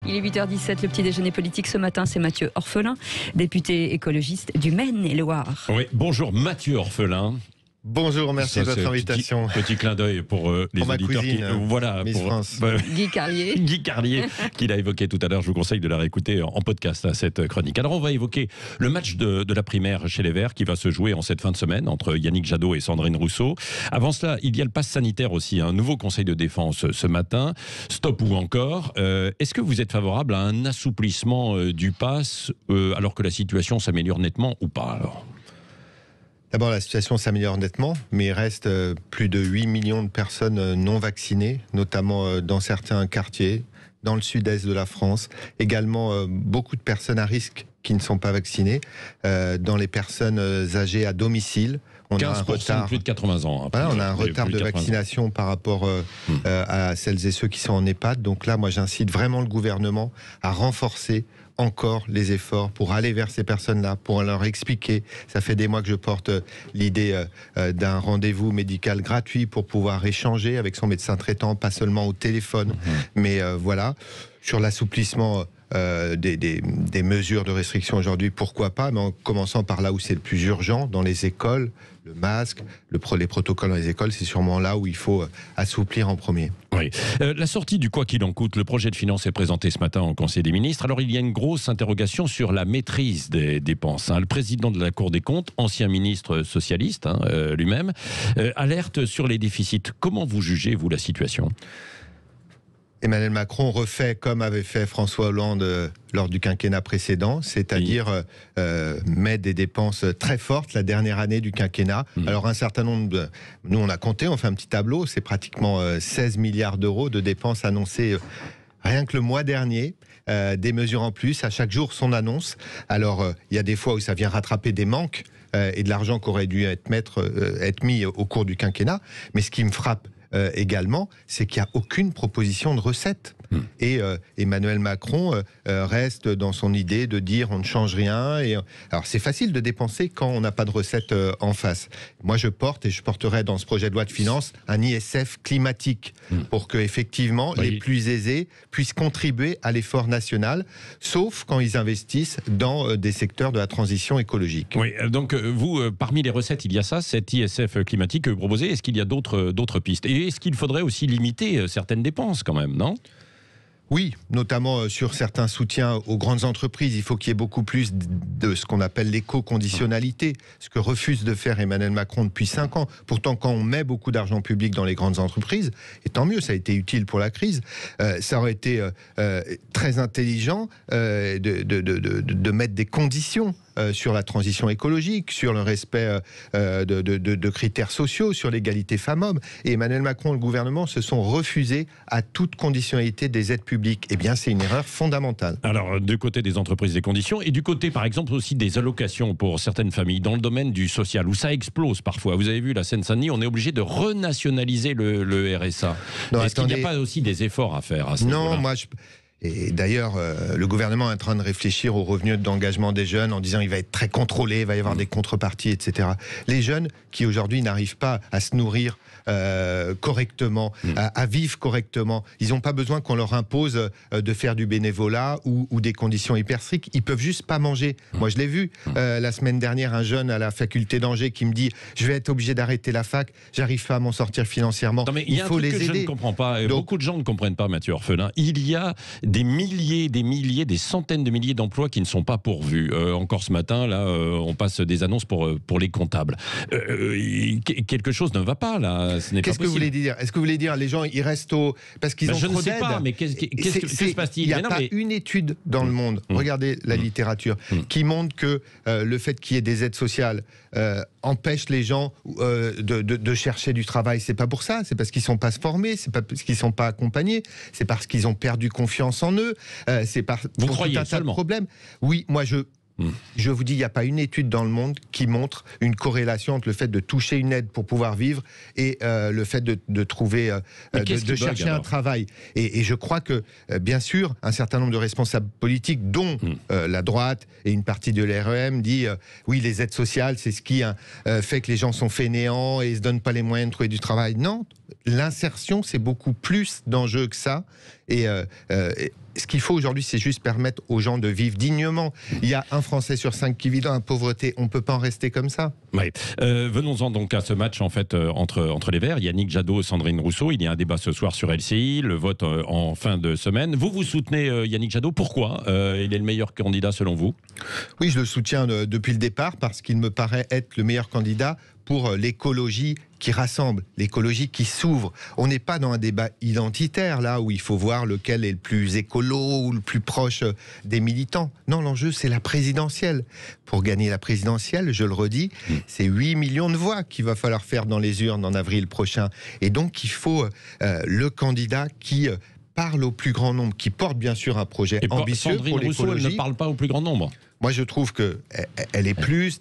Il est 8h17, le petit déjeuner politique ce matin, c'est Mathieu Orphelin, député écologiste du Maine-et-Loire. Oui, bonjour Mathieu Orphelin. Bonjour, merci de votre invitation. Petit clin d'œil pour les ma auditeurs cousine, voilà, Miss pour France. Guy Carlier. Guy Carlier, qu'il a évoqué tout à l'heure. Je vous conseille de la réécouter en podcast, cette chronique. Alors, on va évoquer le match de la primaire chez les Verts qui va se jouer en cette fin de semaine entre Yannick Jadot et Sandrine Rousseau. Avant cela, il y a le pass sanitaire aussi, un nouveau conseil de défense ce matin. Stop ou encore. Est-ce que vous êtes favorable à un assouplissement du pass alors que la situation s'améliore nettement ou pas alors ? D'abord, la situation s'améliore nettement, mais il reste plus de 8 millions de personnes non vaccinées, notamment dans certains quartiers, dans le sud-est de la France. Également, beaucoup de personnes à risque qui ne sont pas vaccinées, dans les personnes âgées à domicile. On 15% a un retard, plus de 80 ans. voilà, on a un retard de vaccination par rapport à celles et ceux qui sont en EHPAD. Donc là, moi, j'incite vraiment le gouvernement à renforcer encore les efforts pour aller vers ces personnes-là, pour leur expliquer. Ça fait des mois que je porte l'idée d'un rendez-vous médical gratuit pour pouvoir échanger avec son médecin traitant, pas seulement au téléphone, mais voilà. Sur l'assouplissement des mesures de restriction aujourd'hui, pourquoi pas, mais en commençant par là où c'est le plus urgent, dans les écoles, le masque, les protocoles dans les écoles, c'est sûrement là où il faut assouplir en premier. Oui. La sortie du quoi qu'il en coûte, le projet de finances est présenté ce matin au Conseil des ministres. Alors il y a une grosse interrogation sur la maîtrise des dépenses. Le président de la Cour des comptes, ancien ministre socialiste lui-même, alerte sur les déficits. Comment vous jugez, vous, la situation ? Emmanuel Macron refait comme avait fait François Hollande lors du quinquennat précédent, c'est-à-dire met des dépenses très fortes la dernière année du quinquennat. Alors un certain nombre nous on a compté, on fait un petit tableau, c'est pratiquement 16 milliards d'euros de dépenses annoncées rien que le mois dernier. Des mesures en plus, à chaque jour son annonce. Alors il y a des fois où ça vient rattraper des manques et de l'argent qui aurait dû être mis au cours du quinquennat. Mais ce qui me frappe également, c'est qu'il n'y a aucune proposition de recette. Et Emmanuel Macron reste dans son idée de dire on ne change rien. Alors c'est facile de dépenser quand on n'a pas de recette en face. Moi je porterai dans ce projet de loi de finances un ISF climatique pour que effectivement les plus aisés puissent contribuer à l'effort national, sauf quand ils investissent dans des secteurs de la transition écologique. Oui, donc vous, parmi les recettes, il y a ça, cet ISF climatique que vous proposez. Est-ce qu'il y a d'autres pistes ? Et est-ce qu'il faudrait aussi limiter certaines dépenses quand même, non ? Oui, notamment sur certains soutiens aux grandes entreprises. Il faut qu'il y ait beaucoup plus de ce qu'on appelle l'éco-conditionnalité, ce que refuse de faire Emmanuel Macron depuis 5 ans. Pourtant, quand on met beaucoup d'argent public dans les grandes entreprises, et tant mieux, ça a été utile pour la crise, ça aurait été très intelligent de mettre des conditions sur la transition écologique, sur le respect de critères sociaux, sur l'égalité femmes-hommes. Et Emmanuel Macron et le gouvernement se sont refusés à toute conditionnalité des aides publiques. Eh bien, c'est une erreur fondamentale. Alors, du côté des entreprises, des conditions, et du côté, par exemple, aussi des allocations pour certaines familles, dans le domaine du social, où ça explose parfois. Vous avez vu, la Seine-Saint-Denis, on est obligé de renationaliser le RSA. Est-ce qu'il n'y a pas aussi des efforts à faire à ce niveau-là ? Non, Et d'ailleurs, le gouvernement est en train de réfléchir aux revenus d'engagement des jeunes en disant il va être très contrôlé, il va y avoir des contreparties, etc. Les jeunes qui aujourd'hui n'arrivent pas à se nourrir correctement, à vivre correctement, ils n'ont pas besoin qu'on leur impose de faire du bénévolat ou des conditions hyper strictes. Ils peuvent juste pas manger. Moi, je l'ai vu la semaine dernière, un jeune à la faculté d'Angers qui me dit je vais être obligé d'arrêter la fac, j'arrive pas à m'en sortir financièrement. Non, mais il faut les aider. Je ne comprends pas. Donc, beaucoup de gens ne comprennent pas, Mathieu Orphelin. Il y a des milliers, des centaines de milliers d'emplois qui ne sont pas pourvus. Encore ce matin, là, on passe des annonces pour les comptables. Quelque chose ne va pas, là. Qu'est-ce que vous voulez dire ? Est-ce que vous voulez dire les gens, ils restent parce qu'ils ont trop d'aide ? Je ne sais pas, mais qu'est-ce qui se passe-t-il ? Il n'y a pas une étude dans le monde, regardez la littérature, qui montre que le fait qu'il y ait des aides sociales empêche les gens de chercher du travail. C'est pas pour ça, c'est parce qu'ils sont pas formés, c'est pas parce qu'ils sont pas accompagnés, c'est parce qu'ils ont perdu confiance en eux, c'est pour tout un tas de problèmes. Oui, moi je vous dis, il n'y a pas une étude dans le monde qui montre une corrélation entre le fait de toucher une aide pour pouvoir vivre et le fait de trouver, de chercher un travail. Et je crois que, bien sûr, un certain nombre de responsables politiques, dont la droite et une partie de l'REM, dit oui, les aides sociales, c'est ce qui fait que les gens sont fainéants et ne se donnent pas les moyens de trouver du travail. Non, l'insertion, c'est beaucoup plus d'enjeux que ça. Et ce qu'il faut aujourd'hui, c'est juste permettre aux gens de vivre dignement. Il y a un Français sur 5 qui vit dans la pauvreté. On ne peut pas en rester comme ça. Ouais. Venons-en donc à ce match en fait entre les Verts, Yannick Jadot, Sandrine Rousseau. Il y a un débat ce soir sur LCI, le vote en fin de semaine. Vous soutenez Yannick Jadot. Pourquoi il est le meilleur candidat selon vous? Oui, je le soutiens depuis le départ parce qu'il me paraît être le meilleur candidat pour l'écologie qui rassemble, l'écologie qui s'ouvre. On n'est pas dans un débat identitaire, là, où il faut voir lequel est le plus écolo ou le plus proche des militants. Non, l'enjeu, c'est la présidentielle. Pour gagner la présidentielle, je le redis, c'est 8 millions de voix qu'il va falloir faire dans les urnes en avril prochain. Et donc, il faut le candidat qui parle au plus grand nombre, qui porte bien sûr un projet ambitieux Sandrine pour l'écologie. Rousseau, elle ne parle pas au plus grand nombre. Moi, je trouve que elle est plus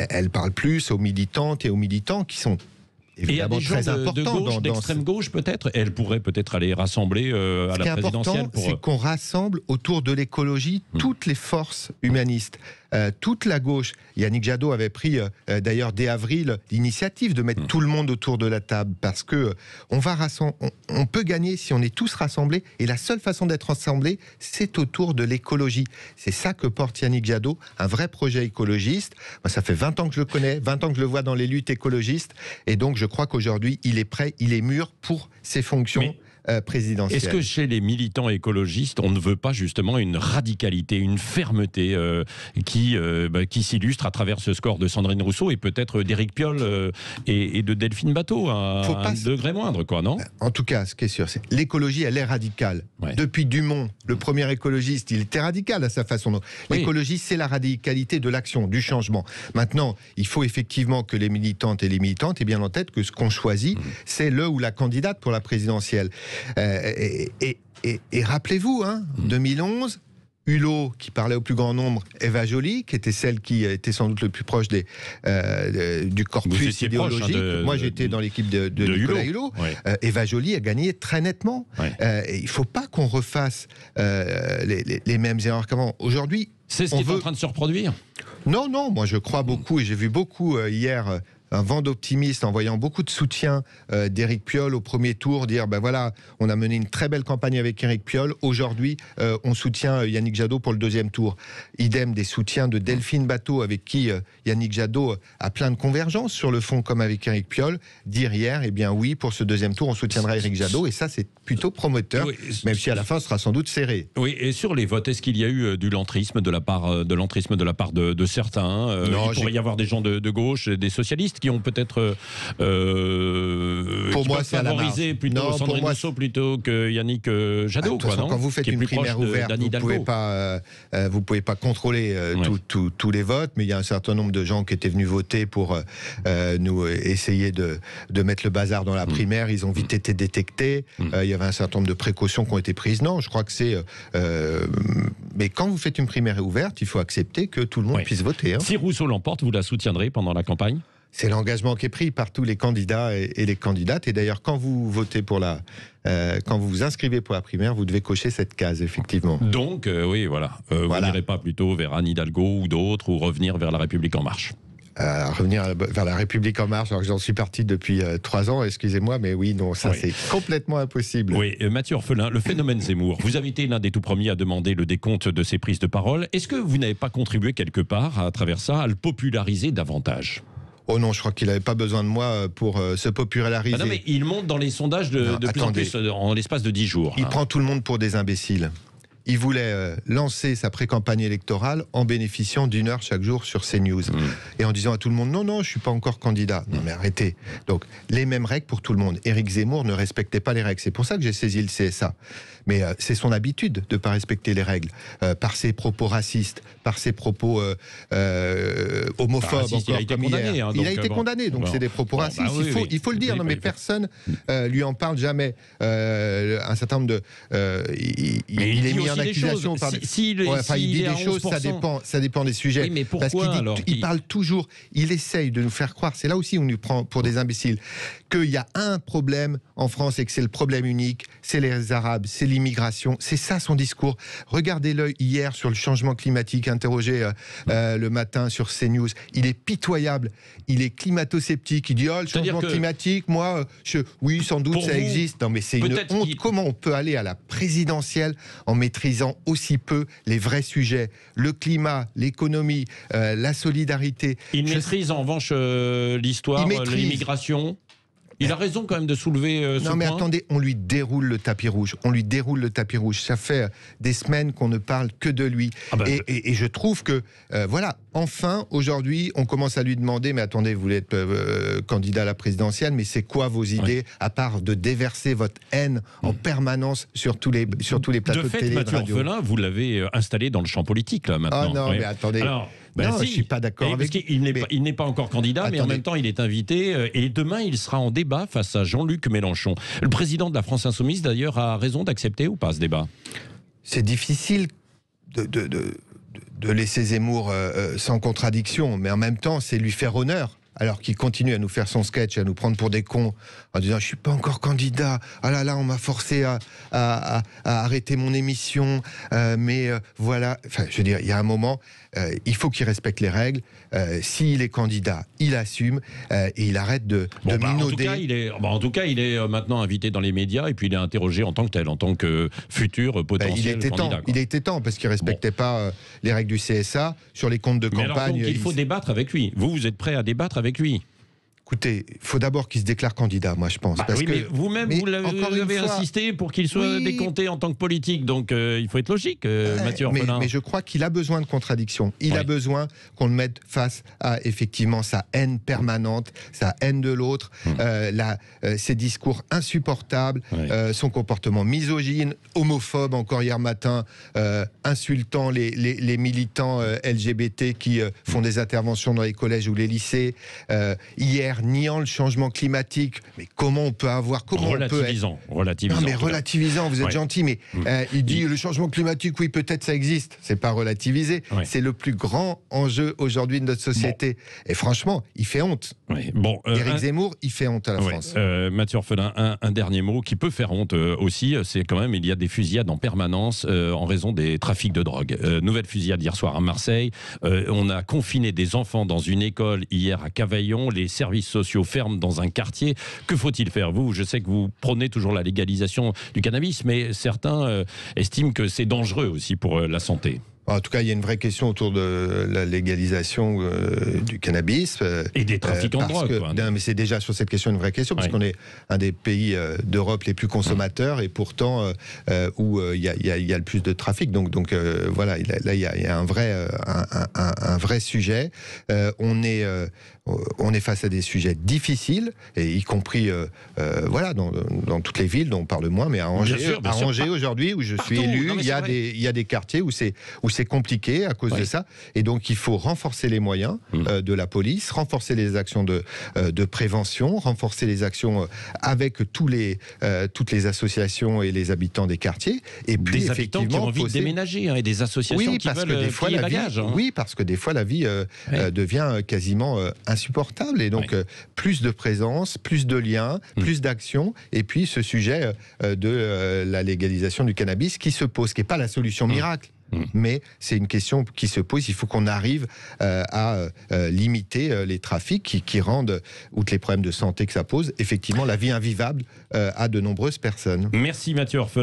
elle parle plus aux militantes et aux militants qui sont évidemment très importants. D'extrême gauche peut-être. Elle pourrait peut-être aller rassembler à la présidentielle. Ce qui est important, c'est qu'on rassemble autour de l'écologie toutes les forces humanistes. Toute la gauche. Yannick Jadot avait pris d'ailleurs dès avril l'initiative de mettre tout le monde autour de la table parce que on peut gagner si on est tous rassemblés et la seule façon d'être rassemblés, c'est autour de l'écologie. C'est ça que porte Yannick Jadot, un vrai projet écologiste. Moi, ça fait 20 ans que je le connais, 20 ans que je le vois dans les luttes écologistes et donc je crois qu'aujourd'hui, il est prêt, il est mûr pour ses fonctions. Présidentielle. Est-ce que chez les militants écologistes, on ne veut pas justement une radicalité, une fermeté qui s'illustre à travers ce score de Sandrine Rousseau et peut-être d'Éric Piolle et de Delphine Batho à un degré moindre, quoi, non? En tout cas, ce qui est sûr, c'est l'écologie, elle est radicale. Ouais. Depuis Dumont, le premier écologiste, il était radical à sa façon. L'écologie, c'est la radicalité de l'action, du changement. Maintenant, il faut effectivement que les militantes et les militantes aient bien en tête que ce qu'on choisit, c'est le ou la candidate pour la présidentielle. Et rappelez-vous, 2011, Hulot qui parlait au plus grand nombre, Eva Joly qui était celle qui était sans doute le plus proche du corpus idéologique. Moi j'étais dans l'équipe de Nicolas Hulot. Ouais. Eva Joly a gagné très nettement. Ouais. Il ne faut pas qu'on refasse les mêmes erreurs qu'avant. Aujourd'hui, c'est ce qui est en train de se reproduire. Non, moi je crois beaucoup et j'ai vu beaucoup hier. Un vent d'optimisme en voyant beaucoup de soutien d'Éric Piolle au premier tour, dire ben voilà, on a mené une très belle campagne avec Éric Piolle, aujourd'hui on soutient Yannick Jadot pour le deuxième tour. Idem des soutiens de Delphine Batho avec qui Yannick Jadot a plein de convergences sur le fond comme avec Éric Piolle, dire hier, eh bien oui, pour ce deuxième tour on soutiendra Éric Jadot et ça c'est plutôt prometteur, oui, même si à la fin ce sera sans doute serré. Oui, et sur les votes, est-ce qu'il y a eu du lentrisme de la part de certains? Il pourrait y avoir des gens de gauche, des socialistes qui ont peut-être pour moi c'est favorisé plutôt Sandrine Rousseau plutôt que Yannick Jadot. Quand vous faites une primaire ouverte, vous pouvez pas contrôler tous les votes, mais il y a un certain nombre de gens qui étaient venus voter pour nous essayer de mettre le bazar dans la primaire. Ils ont vite été détectés. Il y avait un certain nombre de précautions qui ont été prises. Non, je crois que c'est... mais quand vous faites une primaire ouverte, il faut accepter que tout le monde puisse voter. Si Rousseau l'emporte, vous la soutiendrez pendant la campagne ? C'est l'engagement qui est pris par tous les candidats et les candidates. Et d'ailleurs, quand vous votez quand vous vous inscrivez pour la primaire, vous devez cocher cette case, effectivement. Donc, oui, voilà. Vous n'irez pas plutôt vers Anne Hidalgo ou d'autres, ou revenir vers La République En Marche? Revenir vers La République En Marche, alors que j'en suis parti depuis 3 ans, excusez-moi, mais oui, non, ça c'est complètement impossible. Oui, Mathieu Orphelin, le phénomène Zemmour, vous avez été l'un des tout premiers à demander le décompte de ses prises de parole. Est-ce que vous n'avez pas contribué quelque part, à travers ça, à le populariser davantage ? Oh non, je crois qu'il n'avait pas besoin de moi pour se populariser. Ah non, mais il monte dans les sondages de plus en plus en l'espace de 10 jours. Il prend tout le monde pour des imbéciles. Il voulait lancer sa pré-campagne électorale en bénéficiant d'1 heure chaque jour sur CNews. Et en disant à tout le monde, non, je ne suis pas encore candidat. Non, mais arrêtez. Donc, les mêmes règles pour tout le monde. Éric Zemmour ne respectait pas les règles. C'est pour ça que j'ai saisi le CSA. Mais c'est son habitude de ne pas respecter les règles. Par ses propos racistes, par ses propos homophobes, encore comme hier. Il a été condamné, donc c'est des propos racistes. Il faut le dire. Non, mais personne lui en parle jamais. Un certain nombre de... il est mis en d'accusations. Il dit des choses, ça dépend des sujets. Oui, mais pourquoi, il parle toujours, il essaye de nous faire croire, c'est là aussi où on nous prend pour des imbéciles, qu'il y a un problème en France et que c'est le problème unique, c'est les Arabes, c'est l'immigration, c'est ça son discours. Regardez-le hier sur le changement climatique, interrogé le matin sur CNews, il est pitoyable, il est climato-sceptique, il dit le changement climatique, moi, oui, sans doute ça existe. Non, mais c'est une honte. Comment on peut aller à la présidentielle en maîtrisant aussi peu les vrais sujets, le climat, l'économie, la solidarité. Il maîtrise en revanche l'histoire, l'immigration. Il a raison quand même de soulever ce point. Non mais attendez, on lui déroule le tapis rouge. Ça fait des semaines qu'on ne parle que de lui. Et je trouve que, voilà, enfin, aujourd'hui, on commence à lui demander, mais attendez, vous voulez être candidat à la présidentielle, mais c'est quoi vos idées, à part de déverser votre haine en permanence sur tous les plateaux de télé, Mathieu Orphelin, vous l'avez installé dans le champ politique, là, maintenant. Ah non, mais attendez... non, je ne suis pas d'accord avec lui. Il n'est pas encore candidat, mais en même temps, il est invité. Et demain, il sera en débat face à Jean-Luc Mélenchon. Le président de la France Insoumise, d'ailleurs, a raison d'accepter ou pas ce débat? C'est difficile de laisser Zemmour sans contradiction, mais en même temps, c'est lui faire honneur. Alors qu'il continue à nous faire son sketch, à nous prendre pour des cons, en disant « je suis pas encore candidat, ah là là, on m'a forcé à arrêter mon émission, mais voilà ». Enfin, je veux dire, il y a un moment, il faut qu'il respecte les règles. S'il est candidat, il assume et il arrête de minauder. En tout cas, il est maintenant invité dans les médias et puis il est interrogé en tant que tel, en tant que futur potentiel candidat. Il était temps, parce qu'il ne respectait pas les règles du CSA sur les comptes de campagne. Alors, donc, il faut débattre avec lui. Vous êtes prêt à débattre avec lui? Écoutez, il faut d'abord qu'il se déclare candidat, moi je pense. Mais vous-même, vous avez insisté pour qu'il soit décompté en tant que politique, donc il faut être logique, Mathieu Orphelin. Mais je crois qu'il a besoin de contradiction. Il a besoin qu'on le mette face à effectivement sa haine permanente, sa haine de l'autre, ses discours insupportables, son comportement misogyne, homophobe, encore hier matin, insultant les militants LGBT qui font des interventions dans les collèges ou les lycées. Hier, niant le changement climatique, mais comment on peut avoir... Relativisant. Non mais relativisant, vous êtes gentil, mais il dit le changement climatique, oui peut-être ça existe, c'est pas relativisé, c'est le plus grand enjeu aujourd'hui de notre société. Et franchement, il fait honte. Éric Zemmour, il fait honte à la France. Mathieu Orphelin, un dernier mot qui peut faire honte aussi, c'est quand même, il y a des fusillades en permanence en raison des trafics de drogue. Nouvelle fusillade hier soir à Marseille, on a confiné des enfants dans une école hier à Cavaillon, les services sociaux ferment dans un quartier. Que faut-il faire? Je sais que vous prônez toujours la légalisation du cannabis, mais certains estiment que c'est dangereux aussi pour la santé. En tout cas, il y a une vraie question autour de la légalisation du cannabis. Et des trafiquants de drogue. Mais c'est déjà sur cette question une vraie question, parce qu'on est un des pays d'Europe les plus consommateurs, et pourtant où il y a le plus de trafic. Donc voilà, là il y a un vrai sujet. On est face à des sujets difficiles, et y compris voilà, dans toutes les villes dont on parle moins, mais à Angers aujourd'hui, où je suis élu, il y a des quartiers où c'est compliqué à cause de ça, et donc il faut renforcer les moyens de la police, renforcer les actions de prévention, renforcer les actions avec toutes les associations et les habitants des quartiers, et puis des habitants qui ont envie de déménager, et des associations qui veulent plier bagages. Oui, parce que des fois la vie devient quasiment insupportable, et donc plus de présence, plus de liens, plus d'action, et puis ce sujet de la légalisation du cannabis qui se pose, qui n'est pas la solution miracle. Mais c'est une question qui se pose. Il faut qu'on arrive à limiter les trafics qui rendent, outre les problèmes de santé que ça pose, effectivement la vie invivable à de nombreuses personnes. Merci Mathieu Orphelin.